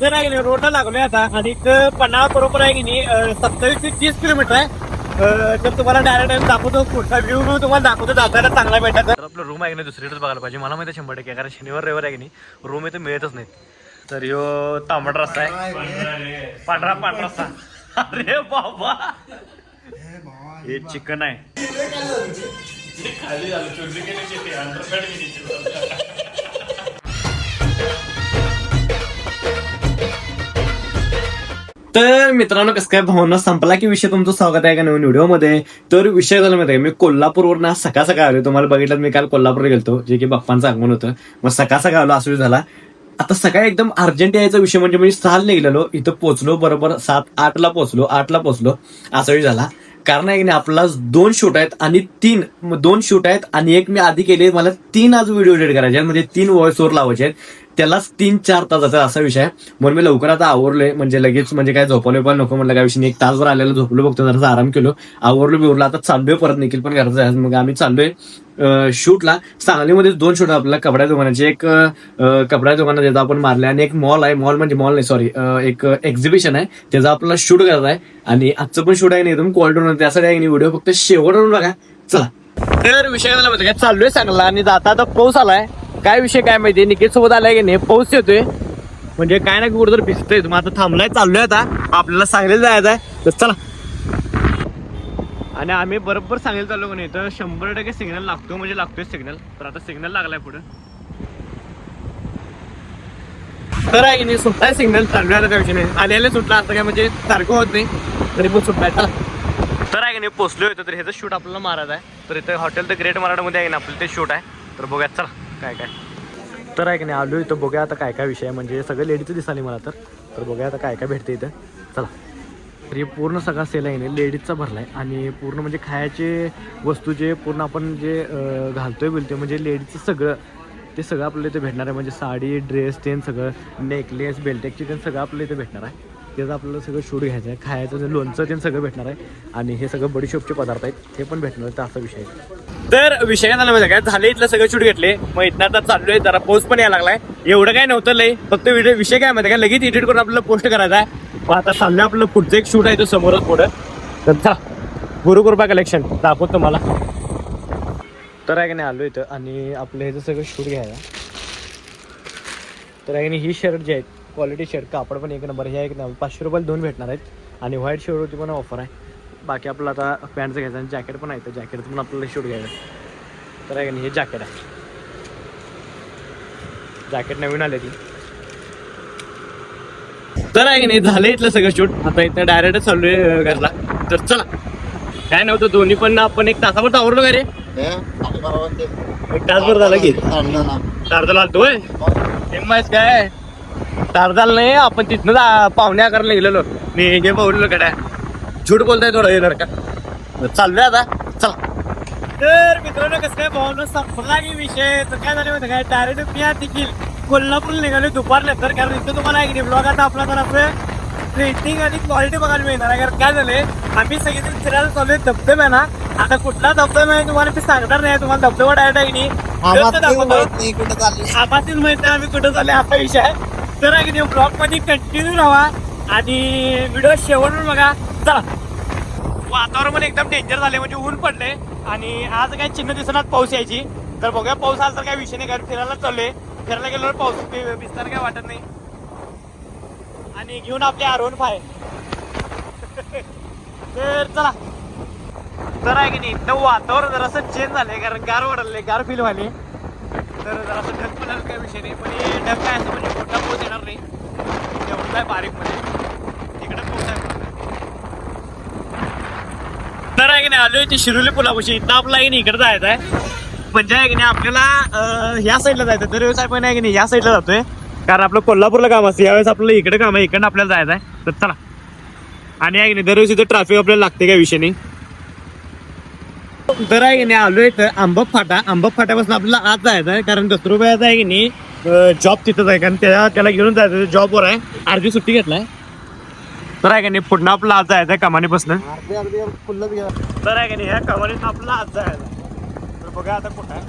तर आहे की नाही रोडला लागलोय आता आणि पन्हाळा बरोबर आहे की नाही 27 ते 30 किलोमीटर आहे. तर तुम्हाला डायरेक्ट दाखवतो पुढचा व्ह्यू तुम्हाला दाखवतो जाताना चांगला भेटा. तर आपलं रूम आहे की नाही दुसरीकडेच बघायला पाहिजे मला माहिती 100% कारण शनिवार रविवार आहे की नाही रूम इथे मिळतच नाही. तर ह्यो तांबड रस्ता आहे पांढरा पांढरा रस्ता. अरे बाबा हे चिकन आहे. तर मित्रांनो कसं काय भावना संपला की विषय तुमचं स्वागत आहे का नवीन व्हिडिओमध्ये. तर विषय झाला माहिती आहे मी कोल्हापूरवरून आज सकाळ सकाळ आलो. तुम्हाला बघितलं मी काल कोल्हापूरला गेलतो जे की बाप्पांचं आगमन होतं. मग सकाळ सकाळ आलो असं झाला. आता सकाळी एकदम अर्जंट यायचा विषय म्हणजे मी 6ला निघलेलो इथं पोहोचलो बरोबर 7-8ला पोहोचलो 8ला पोहोचलो असा वेळ झाला. कारण आहे की नाही आपला 2 शूट आहेत आणि 2 शूट आहेत आणि एक मी आधी केले मला 3 आज व्हिडिओ एडिट करायचे आहेत म्हणजे 3 व्हॉइस ओव्हर लावायचे आहेत. त्यालाच 3-4 तासाचा असा विषय आहे. म्हणून मी लवकर आता आवरलोय म्हणजे लगेच म्हणजे काय झोपवलं पण नको म्हटलं काय विषय नाही. 1 तासभर आलेला झोपलो बघतो जरा आराम केलो आवरलो बिवरलो आता चाललोय परत निखिल पण घरात आहे. मग आम्ही चाललोय शूटला. सांगलीमध्ये 2 शूट आपल्याला कपड्या दुकानाचे एक कपड्या दुकानात ज्याचा आपण मारले आणि एक मॉल आहे मॉल नाही सॉरी एक एक्झिबिशन आहे त्याचा आपल्याला शूट करत आहे. आणि आजचं पण शूट आहे नाही एकदम क्वालिटी त्यासाठी आहे व्हिडिओ फक्त शेवटून बघा चला. तर विषय झाला माहिती काय चाललोय सांगला आणि जाता आता पाऊस आलाय. काय विषय काय माहितीये निखिल सोबत आलाय की नाही पाऊस येतोय म्हणजे काय ना कुठं तर भिजतोय. मग आता थांबलाय चाललोय आता आपल्याला सांगलीला जायचं आहे तर चला. आणि आम्ही बरोबर सांगेल चाललो का नाही तर 100% सिग्नल लागतो म्हणजे लागतोय सिग्नल. तर आता सिग्नल लागलाय पुढे तर आहे की नाही सुटलाय सिग्नल चाललोय आता काय विषय नाही. आलेले सुटला आता काय म्हणजे सारखं होत नाही तरी पण सुटलाय चला. तर आहे की नाही पोचलो होतो तर ह्याचं शूट आपल्याला मारायचं आहे. तर इथं हॉटेल तर ग्रेट मराठामध्ये आहे ना आपलं ते शूट आहे. तर बघूयात चला काय काय. तर आहे की नाही आलो इथं बघूया आता काय काय विषय आहे म्हणजे सगळं लेडीचं दिसाली मला तर बघूया आता काय काय भेटते इथं चला. तर हे पूर्ण सगळा सेल आहे नाही लेडीजचा भरलाय आणि पूर्ण म्हणजे खायचे वस्तू जे पूर्ण आपण जे घालतोय बोलतोय म्हणजे लेडीजचं सगळं ते सगळं आपल्याला इथे भेटणार आहे. म्हणजे साडी ड्रेस तेन सगळं नेकलेस बेल्टेकची तेन सगळं आपल्याला इथे भेटणार आहे. त्याचं आपल्याला सगळं शूट घ्यायचं आहे. खायचं लोणचं ते सगळं भेटणार आहे आणि हे सगळं बडीशॉपचे पदार्थ आहेत हे पण भेटणार आहे असा विषय आहे. तर विषय काय झाला माहिती काय झाले इथलं सगळं शूट घेतले मग इथनं आता चाललोय जरा पोस्ट पण यायला लागलाय. एवढं काय नव्हतं लय फक्त व्हिडिओ विषय काय माहिती काय लगेच एडिट करून आपल्याला पोस्ट करायचा आहे. मग आता चाललंय आपलं पुढचं एक शूट आहे तो समोरच पुढं तर चला गुरुकृपा कलेक्शन दाखवतो तुम्हाला. तर आहे की नाही आलो इथं आणि आपलं ह्याचं सगळं शूट घ्यायला. तर आहे की नाही ही शर्ट जे आहेत क्वालिटी शर्ट कापड पण एक नंबर हे एक नंबर 500 रुपयाला 2 भेटणार आहेत आणि व्हाईट शर्टवरती पण ऑफर आहे. बाकी आपलं आता पॅन्टचं घ्यायचं आणि जॅकेट पण आहे तर जॅकेटचं पण आपल्याला शूट घ्यायचं. तर आहे की नाही हे जॅकेट आहे जॅकेट नवीन आले ती. तर आहे की नाही झालं इथलं सगळं शूट आता इथं डायरेक्ट चाललोय घरला. तर चला काय नव्हतं दोन्ही पण आपण 1 तासावर आवरलो का रे 1 तासभर झालं की तारदाला आलतोय काय तारदाल नाही आपण तिथनं पाहुण्या करायला गेलेलो मी हे पाहलेलो कड्या झूट बोलताय थोडं येणार का चाललोय आता चला. तर मित्रांनो कसं काय भावना संपला की विषय तर काय झालं माहिती काय डायरेक्ट मी देखील कोल्हापूरला निघाले दुपारनंतर कारण इथं तुम्हाला आहे ब्लॉग आता आपला तर आपलं रेटिंग आणि क्वालिटी बघायला मिळणार आहे. कारण काय झालंय आम्ही सगळेजण फिरायला चालू आहे धबधबा ना आता कुठला धबधबा आहे तुम्हाला मी सांगणार नाही तुम्हाला धबधबा डायरेक्ट आहे की नाही आम्हातील माहिती आम्ही कुठं चालले असा विषय आहे. तर आहे की नाही ब्लॉग मध्ये कंटिन्यू राहा आणि व्हिडिओ शेवटून बघा चला. वातावरण पण एकदम डेंजर झाले म्हणजे ऊन पडले आणि आज काय चिन्ह दिसणार पाऊस यायची. तर बघूया पाऊस आला तर काय विषय नाही कारण फिरायला चाललोय फिरायला गेल्यावर पाऊस भिजताना काय वाटत नाही. आणि घेऊन आपले R15 तर चला. तर आहे की नाही इथं वातावरण जरासं चेंज झालंय कारण गार वाढले गार फील व्हायले. तर जरासं ढग पण काही विषय नाही पण हे ढग काय असं म्हणजे मोठा पाऊस येणार नाही एवढं काय बारीक मध्ये इकडे पाऊस आहे. तर आहे की नाही आलोय ते शिरोली पुलापाशी इथं आपला आहे की नाही इकडे जायचं आहे म्हणजे आहे की नाही आपल्याला ह्या साईडला जायचं. तर व्यवसाय पण आहे की नाही या साईडला जातोय कारण आपलं कोल्हापूरला काम असतं यावेळेस आपल्याला इकडे काम आहे इकडनं आपल्याला जायचं आहे. तर चला आणि आहे की नाही दरवेळेस इथं ट्रॅफिक आपल्याला लागते काय विषय नाही. तर आहे की नाही आलोय तर आंबप फाट्यापासून आपल्याला आज जायचं आहे कारण दसरुपयाचा आहे की नाही जॉब तिथंच आहे कारण त्याला घेऊन जायचं जॉबवर आहे अर्धी सुट्टी घेतलाय. तर आहे का नाही पुढं आपलं आज जायचं आहे कमानीपासून. तर आहे का नाही ह्या कमानीत आपलं आज जायचं तर बघा आता कुठं आहे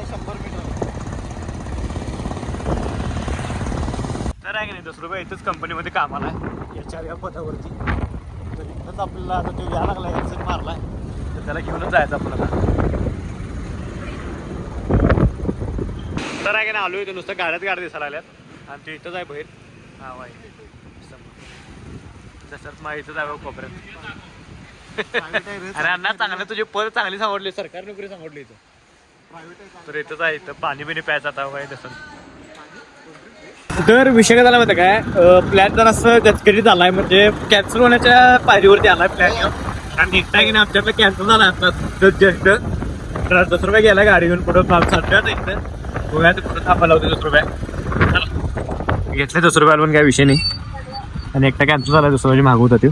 100 मीटर. तर आहे की नाही दुसरं बाई इथंच कंपनीमध्ये कामाला आहे HR या पदावरती. तर इथंच आपल्याला आता तो यायला लागला ॲक्सिडेंट मारलाय तर त्याला घेऊनच जायचं आपल्याला. तर आहे की नाही आलो इथं नुसतं गाड्या दिसायला लागल्यात आणि ते इथंच आहे बाहेर. हा वाई तसंच मग इथंच आहे कोपऱ्यात. अरे अण्णा चांगलं तुझे पद चांगली सांभाळली सरकार नोकरी सांभाळली इथं. तर इथंच आहे इथं पाणी बिणी प्यायचं आता काय तसं. तर विषय काय झाला माहिती काय प्लॅन जर असं गचकरी झालाय म्हणजे कॅन्सल होण्याच्या पायरीवरती आलाय प्लॅन आणि निघता की नाही आमच्याकडे कॅन्सल झाला आता जस्ट. तर 10 रुपये गेला गाडी घेऊन पुढं सातव्यात इथं गोव्यात पुढं थांबायला होते 10 रुपये घेतले 10 रुपयाला पण काय विषय नाही. आणि एकटा कॅन्सल झाला 10 रुपयाची मागवत होती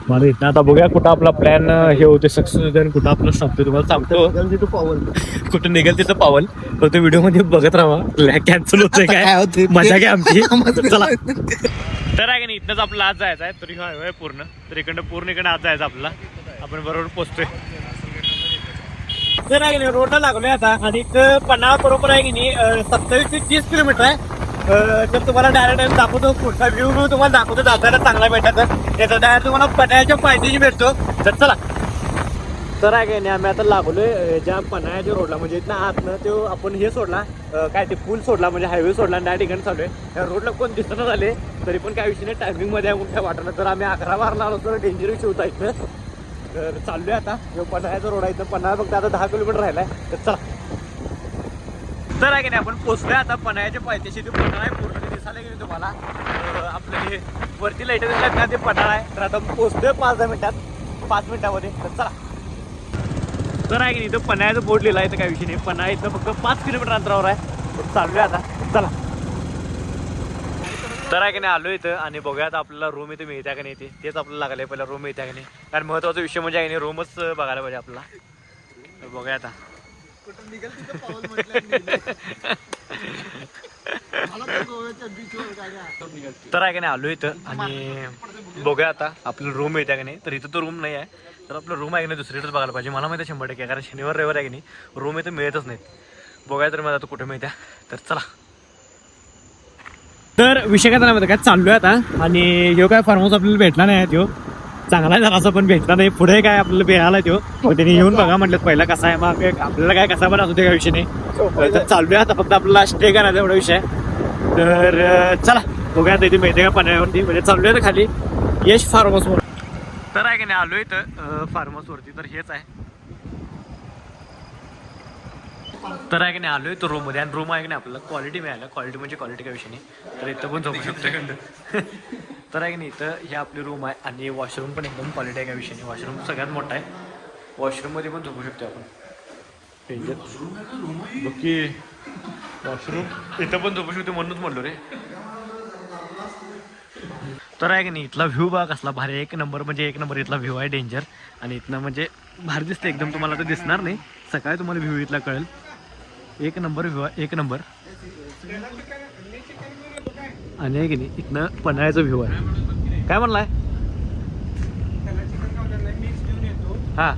मला इथं. आता बघूया कुठं आपला प्लॅन हे होते सक्सेस होते आणि कुठं आपलं संपतो तुम्हाला सांगतो. तिथं पावल कुठं निघेल तिथं पावल फक्त व्हिडिओ मध्ये बघत राहा कॅन्सल होतंय काय मजा घ्या आमची. चला तर आहे की नाही इथनंच आपल्याला आज जायचं आहे तरी हायवे पूर्ण तर इकडनं पूर्ण इकडे आज जायचं आपल्याला. आपण बरोबर पोचतोय तर आहे की नाही रोडला लागलोय आता आणि पन्हाळा बरोबर आहे की नाही 27 ते 30 किलोमीटर आहे. तर तुम्हाला डायरेक्ट दाखवतो पुढचा व्ह्यू तुम्हाला दाखवतो जाताना चांगला भेटायचा त्याचा डायरेक्ट तुम्हाला पन्हाळ्याच्या पायथ्याशी भेटतो. तर चला तर आहे की नाही आम्ही आता लागलोय ज्या पन्हाळ्याच्या रोडला म्हणजे इथनं आतनं तो आपण हे सोडला काय ते पूल सोडला म्हणजे हायवे सोडला आणि त्या ठिकाणी चालू आहे. त्या रोडला कोण दिसणं झाले तरी पण काय विषय नाही टायमिंग मध्ये आहे काय वाटलं. तर आम्ही 11 बारला आलो तर डेंजर विषय होता इथं. तर चाललोय आता जो पन्हाळ्याचा रोड आहे इथं पन्हाळा फक्त आता 10 किलोमीटर राहिलाय. तर चला तर आहे की नाही आपण पोचलोय आता पन्हाळ्याच्या पायथ्याशी. ते पन्हाळा आहे पूर्ण दिसायला गेली तुम्हाला आपलं हे वरती लाईट दिसल्यात ना ते पन्हाळा आहे. तर आता पोचतोय 5 मिनिटामध्ये. तर चला तर आहे की नाही इथं पन्हाळ्याचं बोर्ड लिहिला आहे तर काही विषय नाही. पन्हाळा इथं फक्त 5 किलोमीटर अंतरावर आहे. तर चाललोय आता चला तर आहे की नाही आलो इथं आणि बघूयात आपल्याला रूम इथे मिळत्या का नाही तेच आपल्याला लागलं आहे पहिला रूम मिळत्या का नाही. कारण महत्त्वाचा विषय म्हणजे आहे नाही रूमच बघायला पाहिजे आपला. तर बघूया आता तर आहे की नाही आलो इथं आणि बघूया आता आपलं रूम मिळत्या का नाही. तर इथं तो रूम नाही आहे तर आपलं रूम आहे की नाही दुसरीकडेच बघायला पाहिजे. मला माहिती 100% कारण शनिवार रविवार आहे की नाही रूम इथं मिळतच नाहीत. बघूया तर मला आता कुठे मिळत्या. तर चला तर विषय काय झाला माहिती काय चाललोय आता आणि ह्यो काय फार्म हाऊस आपल्याला भेटला नाही तो चांगला झाला असं पण भेटला नाही. पुढे काय आपल्याला मिळाला तो त्यांनी येऊन बघा म्हटलं पहिला कसा आहे मग आपल्याला काय कसा पण असू दे काय विषय नाही. तर चाललोय आता फक्त आपल्याला स्टे करायचा एवढा विषय. तर चला बघूया आता इथे मिळते का पन्हाळ्यावरती म्हणजे चाललोय तर खाली यश फार्म हाऊसवर. तर आहे की नाही आलोय तर फार्म हाऊसवरती तर हेच आहे. तर आहे की नाही आलोय तो रूममध्ये आणि रूम आहे की नाही आपल्याला क्वालिटी मिळालं. क्वालिटी म्हणजे क्वालिटी काय विषय नाही. तर इथं पण झोपू शकतो. तर आहे की नाही इथं हे आपली रूम आहे आणि वॉशरूम पण एकदम क्वालिटी आहे काय विषय नाही. वॉशरूम सगळ्यात मोठा आहे. वॉशरूममध्ये पण झोपू शकतो आपण. बाकी वॉशरूम इथं पण झोपू शकतो म्हणूनच म्हणलो रे. तर आहे की नाही इथला व्ह्यू बघा कसला भारी 1 नंबर म्हणजे 1 नंबर इथला व्ह्यू आहे डेंजर. आणि इथनं म्हणजे भारी दिसतं एकदम. तुम्हाला तर दिसणार नाही सकाळी तुम्हाला व्ह्यू इथला कळेल. 1 नंबर व्ह्यू आहे 1 नंबर. आणि आहे की नाही इथनं पन्हाळ्याचा व्ह्यू आहे. काय म्हणलाय हां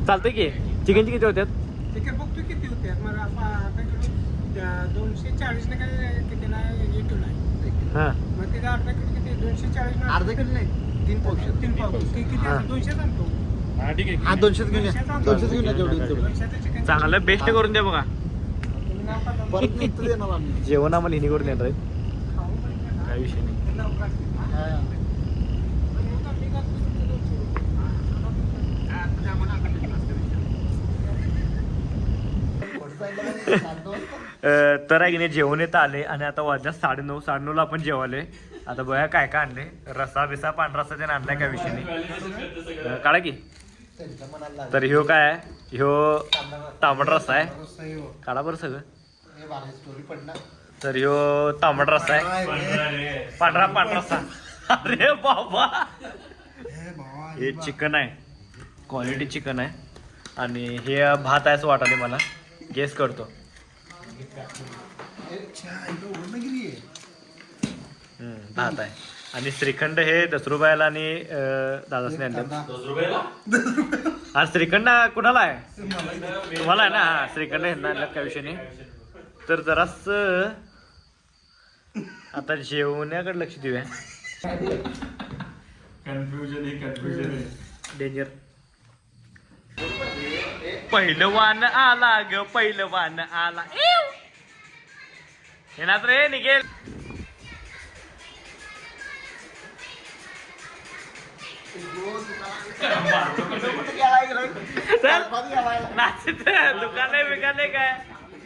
चालतंय की चिकनची किती होत्यात. चिकन बघतो किती होते मला 240 काय किती नाही हां मग तिथे अर्धा किलो किती 240 अर्धा किलो नाही 3 पाऊस 3 पाव किती 200 आणतो. हां ठीक आहे. हा 200 घेऊन या 200 घेऊन या तेवढी चिकन चांगलं बेस्ट करून द्या बघा. परत नंतर देणार आम्ही. जेवण आम्हाला हिनी करून येणार आहेत काही विषय नाही. तर आहे की नाही जेवण येतं आले आणि आता वाजल्या 9:30 आपण जेवायलोय. आता बघा काय काय आणले रसा बिसा पांढरा रसा त्याने आणलाय काय विषय नाही काढा की. तर ह्यो काय आहे ह्यो तांबडा रस्सा आहे काढा बरं सगळं. तर ह्यो तांबडा रस्सा आहे पांढरा रस्सा. अरे बाबा हे चिकन आहे क्वालिटी चिकन आहे आणि हे भात आहे असं वाटाले मला गेस करतो. भात आहे आणि श्रीखंड हे 10 रुपयाला आणि दादासने आणले. हा श्रीखंड कुणाला आहे तुम्हाला आहे ना. हा श्रीखंड यांना आणलं काय विषय नाही. तर जरास आता जेवण्याकडे लक्ष देऊया. Confusion danger. पहिलवान आला ग पहिलवान आला. येणार रे निघेल. नाचित दुकाने बिकाने काय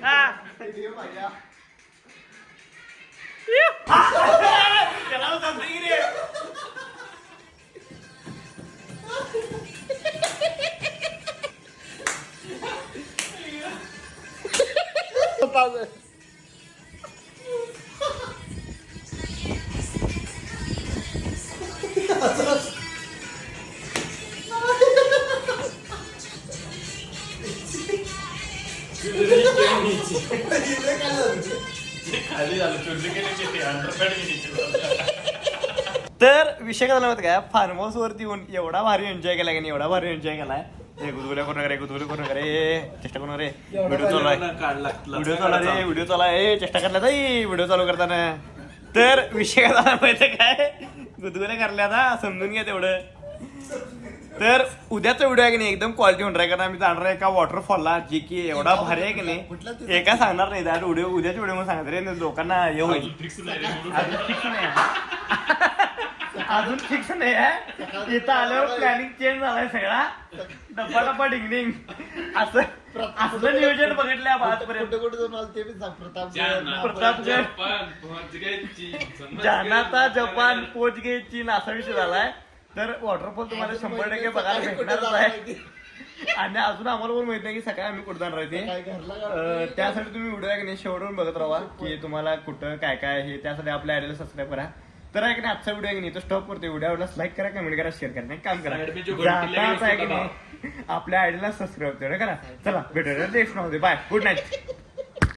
हा त्याला समजून घे रे. तर विषय काय झाला माहिती काय, फार्म हाऊस वरती येऊन एवढा भारी एन्जॉय केला की नाही, एवढा भारी एन्जॉय केलाय. गुदगुल्या करून रे, गुदगुल्या करून रे, चेष्टा करून रे. व्हिडिओ चालू आहे, व्हिडिओ चालू रे, व्हिडिओ चालू आहे. चेष्टा करला ताई व्हिडिओ चालू करताना. तर विषय काय झाला माहिती काय, गुदगुल्या करल्या ना, समजून घ्या तेवढं. तर उद्याचा व्हिडिओ आहे की नाही एकदम क्वालिटी होणार आहे, कारण आम्ही जाणार आहे एका वॉटरफॉलला, जे की एवढा भारी आहे की नाही, एका सांगणार नाही. त्या व्हिडिओ उद्याच्या व्हिडिओ मध्ये सांगणार रे, लोकांना हे होईल. अजून फिक्स नाही आहे. इथं आल्यावर प्लॅनिंग चेंज झालाय सगळा. डब्बा डब्बा डिंगडिंग असं नियोजन बघितलं आजपर्यंत. कुठे कुठे जाऊन आलं ते बी सांग. प्रतापगड, जानाता जपान, पोचगे चीन असा विषय झालाय. तर वॉटरफॉल तुम्हाला 100% बघायला भेटणारच आहे. आणि अजून आम्हाला पण माहित नाही की सकाळी आम्ही कुठं जाणार आहे ते. त्यासाठी तुम्ही व्हिडिओ आहे की नाही शेवटून बघत राहा की तुम्हाला कुठं काय काय हे. त्यासाठी आपल्या आयडीला सबस्क्राईब करा. तर आहे की नाही आजचा व्हिडिओ आहे की नाही तो स्टॉप करतो. व्हिडिओला लाईक करा, कमेंट करा, शेअर करा, काम करा. आहे की नाही आपल्या आयडीला सबस्क्राईब करा. चला भेटूया नेक्स्ट मध्ये. Bye, good night.